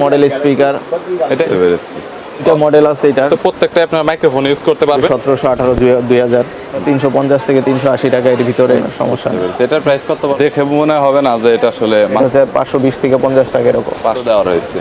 Model speaker এটা তো বেরেছি। এটা মডেল আছে এটা তো প্রত্যেকটা আপনার মাইক্রোফোন ইউজ করতে পারবে। 1700 18 2000 350 থেকে 380 টাকা এর ভিতরে সমস্যা নেই। এটার প্রাইস কত? দেখে মনে হবে না যে এটা আসলে এটা হচ্ছে 520 থেকে 50 টাকা এরকম 500 দেওয়া রয়েছে।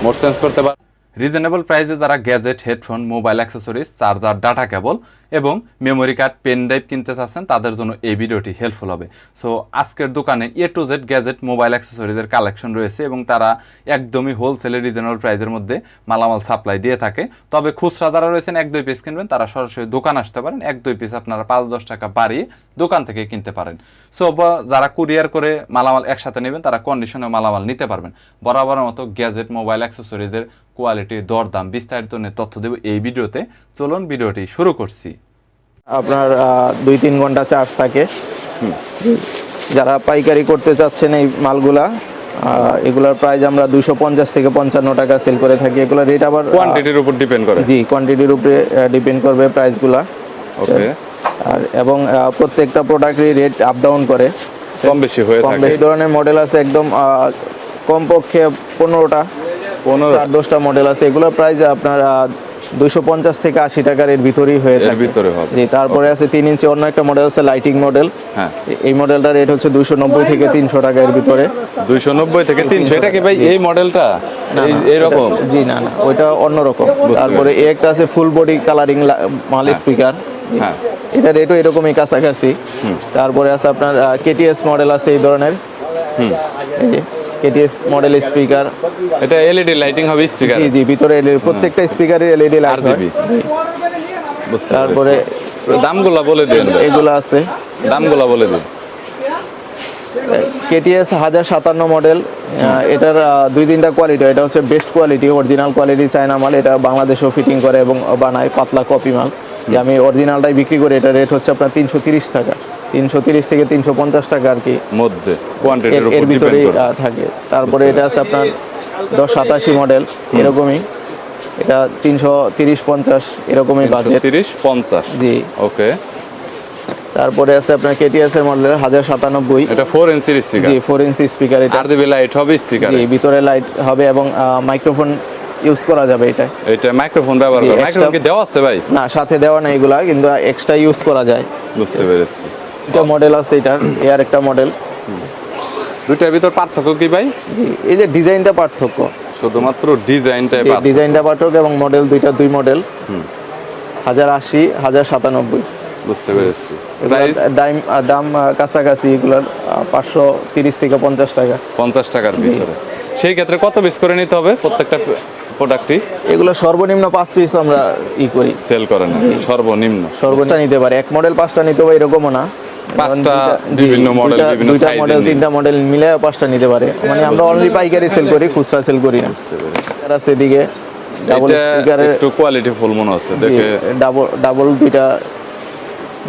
মোড চেঞ্জ করতে পারবে। রিজনেবল প্রাইসে যারা gadget, headphone, mobile accessories, charger, data cable এবং মেমোরি কার্ড, পেন ড্রাইভ কিনতে চাচ্ছেন তাদের জন্য এই ভিডিওটি হেল্পফুল হবে। সো আজকের দোকানে A to Z gadget, mobile অ্যাক্সেসরিজের কালেকশন রয়েছে এবং তারা একদমই হোলসেলে রিজনেবল প্রাইসের মধ্যে মালামাল সাপ্লাই দিয়ে থাকে। তবে খুচরা যারা রয়েছেন 1-2 পিস কিনবেন তারা সরাসরি দোকান আসতে পারেন। 1-2 পিস আপনারা 5-10 টাকা বাড়িয়ে দোকান থেকে কিনতে পারেন। সো যারা কুরিয়ার করে মালামাল একসাথে নেবেন তারা কন্ডিশনে মালামাল নিতে পারবেন। বরাবর মতো গ্যাজেট, মোবাইল অ্যাক্সেসরিজের কোয়ালিটি, দরদাম বিস্তারিত নিয়ে তথ্য দেব এই ভিডিওতে। চলুন ভিডিওটি শুরু করছি। আপনার 2-3 ঘন্টা চার্জ থাকে। যারা পাইকারি করতে চাচ্ছেন এই মালগুলা, এগুলার প্রাইস আমরা 250 থেকে 55 টাকা সেল করে থাকি। এগুলা রেট আবার কোয়ান্টিটির উপর ডিপেন্ড করে। জি, কোয়ান্টিটির উপরে ডিপেন্ড করবে প্রাইসগুলা। ওকে। আর এবং প্রত্যেকটা প্রোডাক্টের রেট আপ ডাউন করে, কম বেশি হয়ে থাকে। এই ধরনের মডেল আছে একদম কমপক্ষে 15টা 10টা মডেল আছে। এগুলোর প্রাইস আপনার 250 থেকে 80 টাকার এর ভিতরেই হয়ে থাকে। এর ভিতরে হবে। জি, তারপরে আছে 3 ইঞ্চি অন্য একটা মডেল আছে লাইটিং মডেল। হ্যাঁ, এই মডেলটার রেট হচ্ছে 290 থেকে 300 টাকা এর ভিতরে। 290 থেকে 300। এটা কি ভাই এই মডেলটা এই রকম? জি না, ওইটা অন্যরকম। তারপরে এই একটা আছে ফুল বডি কালারিং মাল স্পিকার। হ্যাঁ, এটা রেটও এরকমই কাছাকাছি। তারপরে আছে আপনার কেটিএস মডেল আছে এই ধরনের। এই যে কেটিএস মডেল স্পিকার। এটা এলইডি লাইটিং হবে স্পিকার। জি জি, ভিতরে এলইডি, প্রত্যেকটা স্পিকারে এলইডি লাইট হয়। RGB। বুঝতে তারপরে দামগুলো বলে দেন। এগুলো আছে, দামগুলো বলে দিন। KTS 1057 model. এটার 2-3টা কোয়ালিটি। এটা হচ্ছে best quality, original quality China মাল। এটা বাংলাদেশেও ফিটিং করে এবং বানায়, পাতলা কপি মাল। যে আমি অরিজিনালটাই বিক্রি করি। এটা রেট হচ্ছে আপনার 330 টাকা, 330 থেকে 350 টাকা আর কি মধ্যে কোয়ান্টিটির এর উপর ভিতরে ডিপেন্ড করে থাকে। তারপরে এটা আছে আপনার 1087 মডেল, এরকমই। এটা 330-50 এরকমই বাজেট। 30-50। জি, ওকে। তারপরে আছে আপনার কেটিএস এর মডেল 1097। এটা 4 ইঞ্চির স্পিকার। জি, 4 ইঞ্চি স্পিকার। এটা RGB লাইট হবে স্পিকারে। জি, ভিতরে লাইট হবে এবং মাইক্রোফোন ইউজ করা যাবে এটা। এটা মাইক্রোফোন ব্যবহার জি, করে। extra- মাইক্রোফোন কি দেওয়া আছে ভাই? না, সাথে দেওয়া না এগুলা, কিন্তু এক্সট্রা ইউজ করা যায়। বুঝতে পেরেছি। এটা মডেল আছে এটার, এর একটা মডেল। দুইটার ভিতর পার্থক্য কি ভাই? জি, এই যে ডিজাইনটা পার্থক্য, শুধুমাত্র ডিজাইনটাই পার্থক্য। ডিজাইনটা পার্থক্য এবং মডেল দুই মডেল। 1080, 1097। বুঝতে পেরেছি। প্রাইস দাম কাছাকাছি এগুলোর 530 থেকে 50 টাকা। 50 টাকার ভিতরে। সেই ক্ষেত্রে কত পিস করে নিতে হবে প্রত্যেকটা প্রোডাক্টই? এগুলো সর্বনিম্ন 5 পিস আমরা করি, সেল করেন সর্বনিম্ন। সর্বনিম্ন নিতে পারে। এক মডেল 5টা নিতে হবে এরকমও না। 5টা বিভিন্ন মডেল, বিভিন্ন দুইটা সাইজ। মডেল 3টা মডেল মিলে 5টা নিতে পারে। মানে আমরা অনলি পাইকারি সেল করি, খুচরা সেল করি না। বুঝতে পেরেছি। আর আছে এদিকে ডাবল এটা স্পিকারের, একটু কোয়ালিটি ফুল মনে হচ্ছে দেখে। ডাবল দুইটা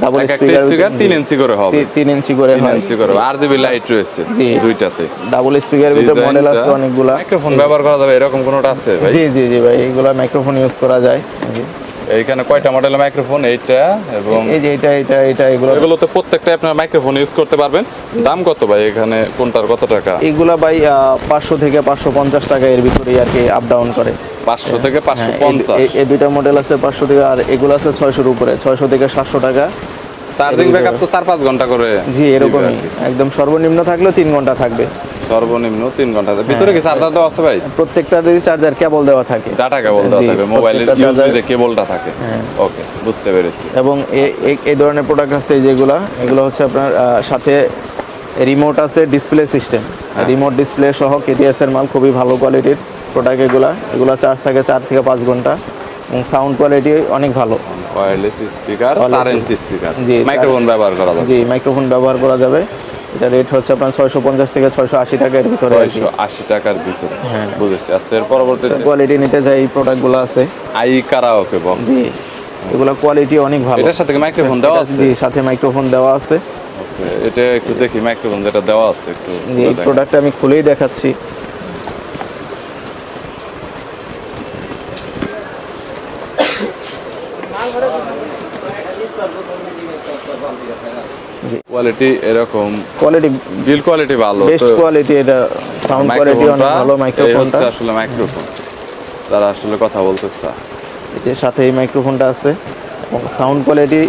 ডাবল একটা স্পিকার, 3 ইঞ্চি করে হবে। 3 ইঞ্চি করে 3 হয়। ইঞ্চি করে। RGB লাইট রয়েছে জি। দুইটাতে। ডাবল স্পিকারের ভিতরে মডেল আছে অনেকগুলা। মাইক্রোফোন ব্যবহার করা যাবে এরকম কোনটা আছে ভাই? জি জি জি ভাই, এগুলা মাইক্রোফোন ইউজ করা যায়। এইখানে কয়টা মডেলের মাইক্রোফোন? এইটা এবং এই যে এটা এগুলো তো প্রত্যেকটা আপনার মাইক্রোফোন ইউজ করতে পারবেন। দাম কত ভাই এখানে কোনটার কত টাকা? এগুলা ভাই 500 থেকে 550 টাকা এর ভিতরে আর কি আপ ডাউন করে। 500 থেকে হ্যাঁ, 550। এই দুইটা মডেল আছে 500 থেকে, আর এগুলো আছে 600 উপরে, 600 থেকে 700 টাকা। চার্জিং ব্যাকআপ তো 4-5 ঘন্টা করে। জি, এরকমই। একদম সর্বনিম্ন থাকলেও 3 ঘন্টা থাকবে। সর্বনিম্ন 3 ঘন্টা। ভিতরে কি চার্জার দেওয়া আছে ভাই? প্রত্যেকটার চার্জার কেবল দেওয়া থাকে, ডাটা কেবল দেওয়া জি, থাকে, মোবাইলের প্রত্যেকটা ইউএসবি charger- যে কেবলটা থাকে। হ্যাঁ। ওকে, বুঝতে পেরেছি। এবং এই ধরনের প্রোডাক্ট আছে এগুলো হচ্ছে আপনার সাথে রিমোট আছে, ডিসপ্লে সিস্টেম, রিমোট ডিসপ্লে সহ কেটিএস এর মাল, খুবই ভালো কোয়ালিটির প্রোডাক্ট। এগুলো চার্জ থাকে 4 থেকে 5 ঘন্টা এবং সাউন্ড কোয়ালিটি অনেক ভালো। Wireless speaker, 4 inch speaker. জি, মাইক্রোফোন ব্যবহার করা যাবে। জি, মাইক্রোফোন ব্যবহার করা যাবে। এটা রেট হচ্ছে আপনার 650 থেকে 680 টাকার ভিতরে আর কি। 680 টাকার ভিতরে। হ্যাঁ। বুঝেছি। আচ্ছা, এর পরবর্তীতে কোয়ালিটি নিতে চাই এই প্রোডাক্টগুলো আছে। I karaoke box. জি, এগুলো কোয়ালিটি অনেক ভালো। এটার সাথে মাইক্রোফোন দেওয়া আছে? জি, সাথে মাইক্রোফোন দেওয়া আছে। ওকে, এটা একটু দেখি মাইক্রোফোন যেটা দেওয়া আছে একটু। জি, এই প্রোডাক্টটা আমি খুলেই দেখাচ্ছি। কোয়ালিটি এরকম, কোয়ালিটি বিল কোয়ালিটি ভালো বেস্ট তো। কোয়ালিটি, এটা সাউন্ড কোয়ালিটি অনেক ভালো মাইক্রোফোনটা। আসলে মাইক্রোফোন যারা আসলে কথা বলতে চায়, এর সাথে এই মাইক্রোফোনটা আছে এবং সাউন্ড কোয়ালিটি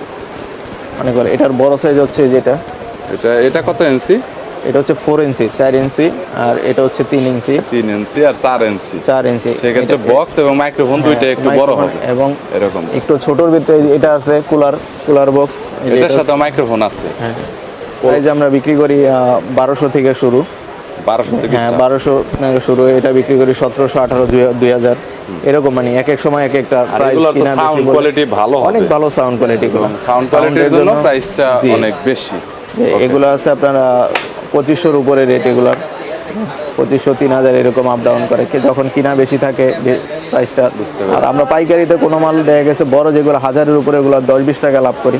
অনেক ভালো। এটার বড় সাইজ হচ্ছে যেটা, এটা কত ইঞ্চি? এটা হচ্ছে 4 ইঞ্চি, 4 ইঞ্চি, আর এটা হচ্ছে 3 ইঞ্চি, 3 ইঞ্চি আর 4 ইঞ্চি। 4 ইঞ্চি। সেক্ষেত্রে বক্স এবং মাইক্রোফোন দুইটা একটু বড় হবে এবং এরকম। একটু ছোটর ভিতরে এটা আছে কুলার বক্স, এটার সাথে মাইক্রোফোন আছে। হ্যাঁ, প্রাইস আমরা বিক্রি করি 1200 থেকে শুরু। 1200 থেকে হ্যাঁ, 1200 থেকে শুরু। এটা বিক্রি করি 1700, 1800, 2000 এরকম, মানে এক এক সময় এক একটা প্রাইস। কিনা সাউন্ড কোয়ালিটি ভালো হবে, অনেক ভালো সাউন্ড কোয়ালিটি গুলো। সাউন্ড কোয়ালিটির জন্য প্রাইসটা অনেক বেশি। এগুলো আছে আপনার 2500 এর উপরে রেট। এগুলার 2500, 3000 এরকম আপ ডাউন করে, যখন কিনা বেশি থাকে প্রাইসটা। আর আমরা পাইকারিতে কোনো মাল দেখা গেছে বড় যেগুলো 1000-এর উপরে, এগুলো 10-20 টাকা লাভ করি।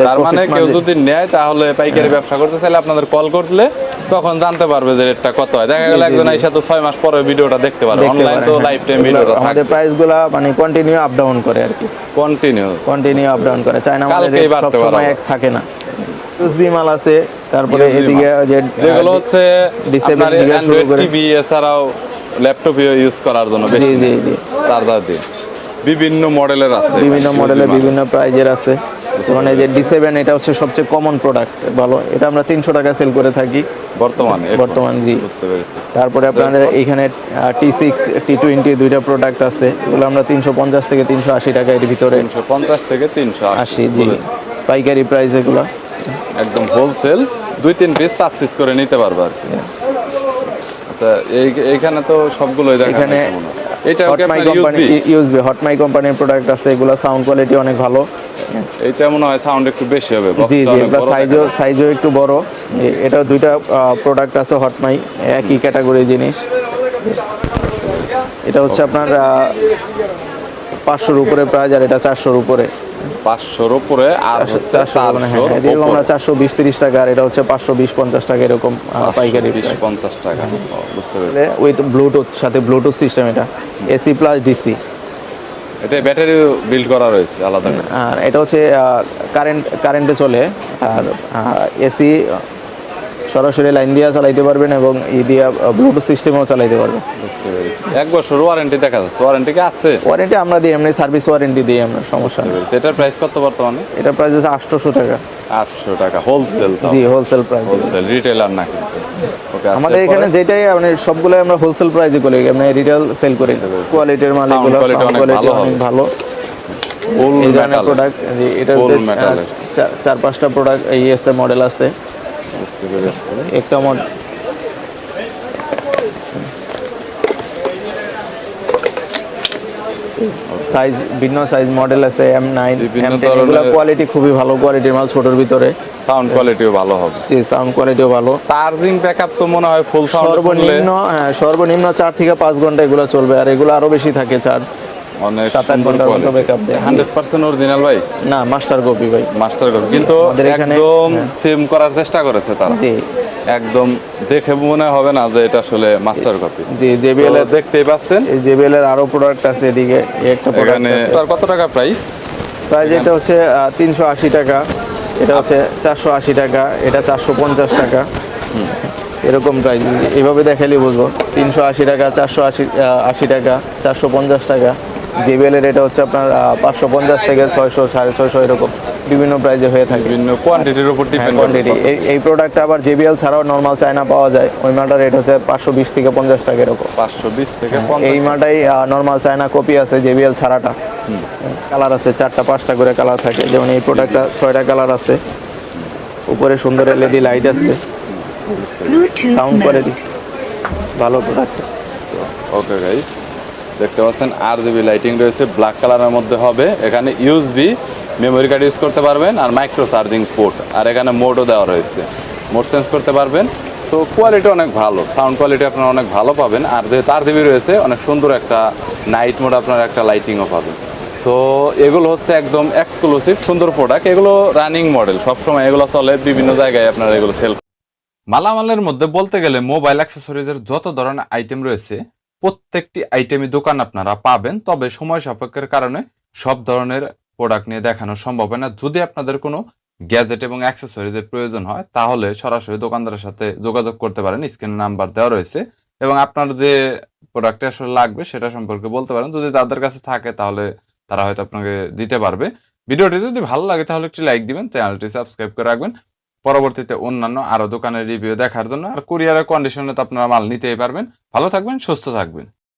তার মানে কেউ যদি নেয় তাহলে পাইকারি ব্যবসা করতে চাইলে আপনাদের কল করলে তখন জানতে পারবে যে রেটটা কত হয়। দেখা গেল একজন আইসা তো 6 মাস পরে ভিডিওটা দেখতে পারবে, অনলাইন তো লাইফ টাইম ভিডিওটা থাকে। আমাদের প্রাইসগুলো মানে কন্টিনিউ আপ ডাউন করে আর কি, কন্টিনিউ আপ ডাউন করে। চায়না মালের রেট সব সময় এক থাকে না। ইউএসবি মাল আছে, তারপরে এদিকে যেগুলো হচ্ছে আপনার অ্যান্ড্রয়েড টিভি এছাড়াও ল্যাপটপ ইউজ করার জন্য বেশি চার্জার দিয়ে বিভিন্ন মডেলের আছে, বিভিন্ন মডেলের বিভিন্ন প্রাইজের আছে। মানে যে D7 এটা হচ্ছে সবচেয়ে কমন প্রোডাক্ট, ভালো। এটা আমরা 300 টাকা সেল করে থাকি বর্তমান। জি, বুঝতে পেরেছি। তারপরে আপনাদের এখানে T6, T20 দুইটা প্রোডাক্ট আছে, এগুলো আমরা 350 থেকে 380 টাকা এর ভিতরে। 350 থেকে 380, জি, পাইকারি প্রাইস এগুলো একদম হোলসেল 2-3 পিস 5 পিস করে নিতে পারবে আর কি। আচ্ছা, এইখানে তো সবগুলোই দেখা এখানে এটা হটমাই কোম্পানি, ইউএসবি হটমাই কোম্পানির প্রোডাক্ট আছে, এগুলো সাউন্ড কোয়ালিটি অনেক ভালো। এটা মনে হয় সাউন্ড একটু বেশি হবে। জি, এটা সাইজও একটু বড়। এটা দুইটা প্রোডাক্ট আছে হটমাই, একই ক্যাটাগরি জিনিস। এটা হচ্ছে আপনার 500-এর উপরে প্রাইস, আর এটা 400-এর উপরে। 500-এর উপরে আর হচ্ছে 400, এরকম আমরা 420-30 টাকা, আর এটা হচ্ছে 520-50 টাকা এরকম পাইকারি 50 টাকা। বুঝতে পেরেছি। উইথ ব্লুটুথ, সাথে ব্লুটুথ সিস্টেম। এটা এসি প্লাস ডিসি। এটা ব্যাটারি বিল্ড করা রয়েছে আলাদা করে। আর এটা হচ্ছে কারেন্টে চলে, আর এসি সরাসরি লাইন দিয়ে চালাইতে পারবেন এবং দিয়ে ব্লুটুথ সিস্টেমেও চালাইতে পারবেন। বুঝতে পেরেছি। 1 বছর ওয়ারেন্টি দেখা যাচ্ছে। ওয়ারেন্টি কি আছে? ওয়ারেন্টি আমরা দিই, এমনি সার্ভিস ওয়ারেন্টি দিই আমরা, সমস্যা নেই। এটার প্রাইস কত বর্তমানে? এটার প্রাইস হচ্ছে 800 টাকা। 800 টাকা হোলসেল? জি, হোলসেল প্রাইস। হোলসেল, রিটেলার না কিন্তু। ওকে, আমাদের এখানে যেটাই মানে সবগুলাই আমরা হোলসেল প্রাইসে করি, আমরা রিটেল সেল করি। কোয়ালিটির মাল এগুলো, সাউন্ড কোয়ালিটি অনেক ভালো। এই ধরনের প্রোডাক্ট, এটা 4-5টা প্রোডাক্ট এই এসে মডেল আছে। বুঝতে পেরেছি। একটা মডেল সাইজ, ভিন্ন সাইজ মডেল আছে, M9, M10, এগুলো কোয়ালিটি খুবই ভালো কোয়ালিটির মাল, ছোটর ভিতরে। সাউন্ড কোয়ালিটিও ভালো হবে? জি, সাউন্ড কোয়ালিটিও ভালো। চার্জিং ব্যাকআপ তো মনে হয় ফুল সাউন্ড সর্বনিম্ন 4 থেকে 5 ঘন্টা এগুলো চলবে, আর এগুলো আরো বেশি থাকে চার্জ। অনেক 7-8 ঘন্টার মতো ব্যাকআপ দেয়। 100% অরিজিনাল ভাই? না, মাস্টার কপি ভাই, মাস্টার কপি। কিন্তু একদম সেম করার চেষ্টা করেছে তারা। জি, একদম দেখে মনে হবে না যে এটা আসলে মাস্টার কপি। জি, JBL এর দেখতেই পাচ্ছেন, এই JBL এর আরো প্রোডাক্ট আছে এদিকে। একটা প্রোডাক্ট আছে। তার কত টাকা প্রাইস? এটা হচ্ছে 380 টাকা, এটা হচ্ছে 480 টাকা, এটা 450 টাকা, এরকম প্রাইস। এইভাবে দেখালে বুঝবো। 380 টাকা, 480 টাকা, 450 টাকা। JBL এর এটা হচ্ছে আপনার 550 থেকে 600, 650 এরকম বিভিন্ন প্রাইজে হয়ে থাকে, বিভিন্ন কোয়ান্টিটির উপর ডিপেন্ড কোয়ান্টিটি। এই প্রোডাক্টটা আবার JBL ছাড়াও নরমাল চায়না পাওয়া যায়, ওই মালটার রেট হচ্ছে 520 থেকে 50 টাকা এরকম। 520 থেকে 50। এই মালটাই নরমাল চায়না কপি আছে, JBL ছাড়াটা। কালার আছে 4টা-5টা করে কালার থাকে, যেমন এই প্রোডাক্টটা 6টা কালার আছে। উপরে সুন্দর LED লাইট আছে, সাউন্ড কোয়ালিটি ভালো প্রোডাক্ট। ওকে গাইস, দেখতে পাচ্ছেন RGB লাইটিং রয়েছে, ব্ল্যাক কালারের মধ্যে হবে। এখানে USB মেমোরি কার্ড ইউজ করতে পারবেন, আর মাইক্রো চার্জিং পোর্ট, আর এখানে মোডও দেওয়া রয়েছে, মোড চেঞ্জ করতে পারবেন। তো কোয়ালিটি অনেক ভালো, সাউন্ড কোয়ালিটি আপনারা অনেক ভালো পাবেন। আর যেহেতু RGB রয়েছে, অনেক সুন্দর একটা নাইট মোড আপনারা একটা লাইটিংও পাবেন। সো এগুলো হচ্ছে একদম এক্সক্লুসিভ সুন্দর প্রোডাক্ট। এগুলো রানিং মডেল, সবসময় এগুলো চলে, বিভিন্ন জায়গায় আপনারা এগুলো সেল। মালামালের মধ্যে বলতে গেলে মোবাইল অ্যাক্সেসরিজের যত ধরনের আইটেম রয়েছে, প্রত্যেকটি আইটেমই দোকান আপনারা পাবেন। তবে সময় সাপেক্ষের কারণে সব ধরনের প্রোডাক্ট নিয়ে দেখানো সম্ভব হয় না। যদি আপনাদের কোনো গ্যাজেট এবং অ্যাক্সেসরিজের প্রয়োজন হয় তাহলে সরাসরি দোকানদারের সাথে যোগাযোগ করতে পারেন, স্ক্রিনে নাম্বার দেওয়া রয়েছে, এবং আপনার যে প্রোডাক্টটা আসলে লাগবে সেটা সম্পর্কে বলতে পারেন। যদি তাদের কাছে থাকে তাহলে তারা হয়তো আপনাকে দিতে পারবে। ভিডিওটি যদি ভালো লাগে তাহলে একটি লাইক দিবেন, চ্যানেলটি সাবস্ক্রাইব করে রাখবেন পরবর্তীতে অন্যান্য আরো দোকানের রিভিউ দেখার জন্য। আর কুরিয়ারের কন্ডিশনে তো আপনারা মাল নিতেই পারবেন। ভালো থাকবেন, সুস্থ থাকবেন।